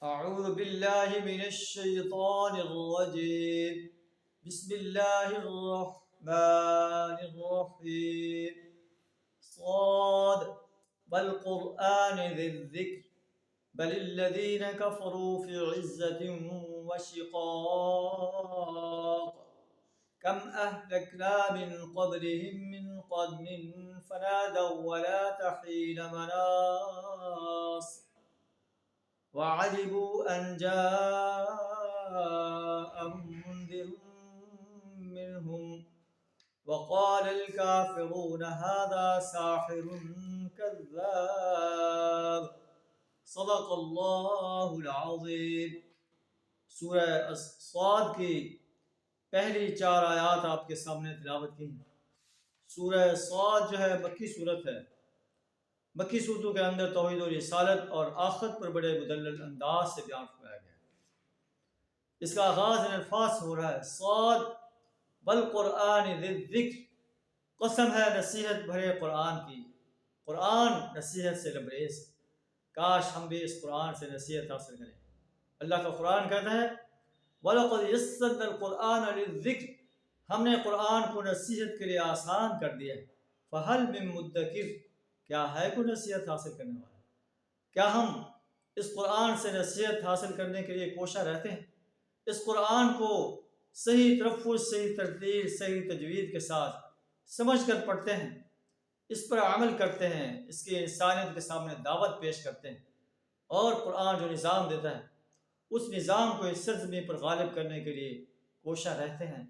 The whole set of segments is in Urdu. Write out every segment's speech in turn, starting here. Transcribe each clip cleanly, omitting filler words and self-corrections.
أعوذ بالله من الشيطان الرجيم. بسم الله الرحمن الرحيم. صاد والقرآن ذي الذكر بل الذين كفروا في عزة وشقاق كم أهلكنا من قبلهم من قرن فنادوا ولا تحين مناص وعجبوا أن جاءهم منذر منهم وقال الكافرون هذا ساحر كذاب. صدق اللہ العظیم. سورہ صاد کی پہلی 4 آیات آپ کے سامنے تلاوت کی ہیں. سورہ صاد جو ہے مکی صورت ہے. مکی صورتوں کے اندر توحید و رسالت اور آخرت پر بڑے مدلل انداز سے بیان کیا گیا ہے. اس کا آغاز ان الفاظ ہو رہا ہے: صاد والقرآن ذی الذکر، قسم ہے نصیحت بھرے قرآن کی. قرآن نصیحت سے لبریز. کاش ہم بھی اس قرآن سے نصیحت حاصل کریں. اللہ کا قرآن کہتا ہے وَلَقَدْ يَسَّرْنَا الْقُرْآنَ لِلذِّكْرِ، ہم نے قرآن کو نصیحت کے لیے آسان کر دیا ہے. فَهَلْ مِن مُدَّكِرٍ، کیا ہے کوئی نصیحت حاصل کرنے والا؟ کیا ہم اس قرآن سے نصیحت حاصل کرنے کے لیے کوشاں رہتے ہیں؟ اس قرآن کو صحیح تلفظ، صحیح ترتیل، صحیح تجوید کے ساتھ سمجھ کر پڑھتے ہیں، اس پر عمل کرتے ہیں، اس کی انسانیت کے سامنے دعوت پیش کرتے ہیں، اور قرآن جو نظام دیتا ہے اس نظام کو اس سرزمین پر غالب کرنے کے لیے کوشاں رہتے ہیں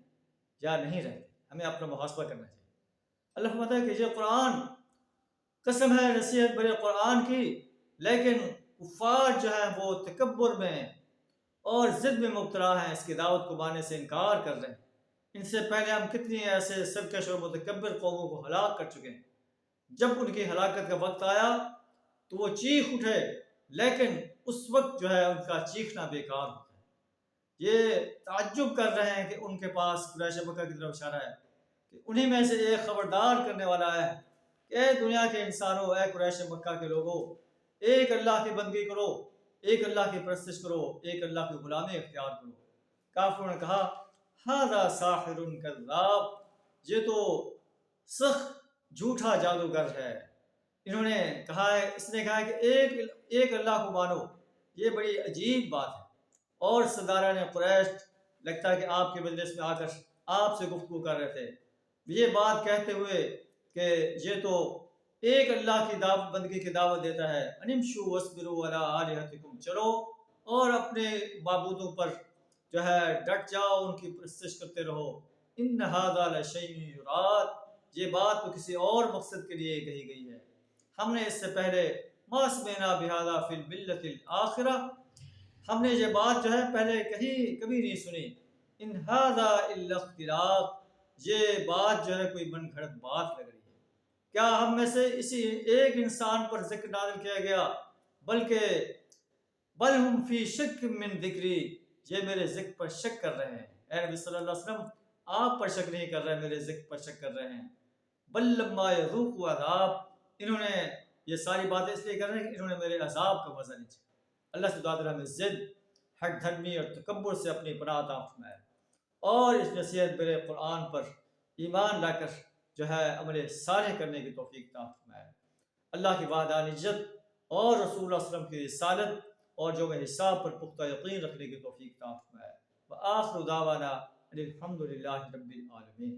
یا نہیں رہتے. ہمیں اپنا محاسبہ کرنا چاہیے. اللہ فرماتا ہے کہ یہ قرآن، قسم ہے نصیحت بڑے قرآن کی، لیکن کفار جو ہیں وہ تکبر میں اور ضد میں مبتلا ہیں، اس کی دعوت کو ماننے سے انکار کر رہے ہیں. ان سے پہلے ہم کتنی ایسے سرکش اور متکبر قوموں کو ہلاک کر چکے ہیں. جب ان کی ہلاکت کا وقت آیا تو وہ چیخ اٹھے، لیکن اس وقت جو ہے ان کا چیخنا بیکار ہوتا ہے. یہ تعجب کر رہے ہیں کہ ان کے پاس قریش مکہ کی طرف اشارہ ہے کہ انہی میں سے ایک خبردار کرنے والا ہے کہ اے دنیا کے انسانوں، اے قریش مکہ کے لوگوں، ایک اللہ کی بندگی کرو، ایک اللہ کی پرستش کرو، ایک اللہ کی غلامی اختیار کرو. کافروں نے کہا ھذا ساحر کذاب، یہ تو سخت جھوٹا جادوگر ہے. انہوں نے کہا ہے، اس نے کہا ہے کہ ایک اللہ کو مانو. یہ بڑی عجیب بات ہے. اور سرداران قریش لگتا ہے کہ آپ کے مجلس میں آ کر آپ سے گفتگو کر رہے تھے، یہ بات کہتے ہوئے کہ یہ تو ایک اللہ کی بندگی کی دعوت دیتا ہے. انمشوا واصبروا علی آلہتکم، چلو اور اپنے معبودوں پر جو ہے ڈٹ جاؤ، ان کی پرستش کرتے رہو. ان ھذا لشیء یراد، یہ بات تو کسی اور مقصد کے لیے کہی گئی ہے. ہم نے اس سے پہلے ما سمعنا بھذا فی الملۃ الآخرہ، ہم نے یہ بات جو ہے پہلے کبھی نہیں سنی. ان ھذا الا اختلاق، یہ بات جو ہے کوئی من گھڑت بات لگ رہی ہے. کیا ہم میں سے اسی ایک انسان پر ذکر نازل کیا گیا، بلکہ بل ہم فی شک من ذکری، یہ میرے ذکر پر شک کر رہے ہیں. اے نبی صلی اللہ علیہ وسلم، آپ پر شک نہیں کر رہے، میرے ذکر پر شک کر رہے ہیں. بل لما یذوقوا عذاب، انہوں نے یہ ساری باتیں اس لیے کر رہے ہیں کہ انہوں نے میرے عذاب کا مزہ نہیں چکھا. اللہ تعالیٰ ہمیں ضد، ہٹ دھرمی اور تکبر سے اپنی پناہ عطا فرمائے، اور اس نصیحت برے قرآن پر ایمان لا کر جو ہے عمل صالح کرنے کی توفیق عطا فرمائے. اللہ کی وحدانیت اور رسول اللہ صلی اللہ علیہ وسلم کی رسالت اور جو میں حساب پر پختہ یقین رکھنے کی توفیق عطا فرمائے. وآخر دعوانا ان الحمد للہ رب العالمین.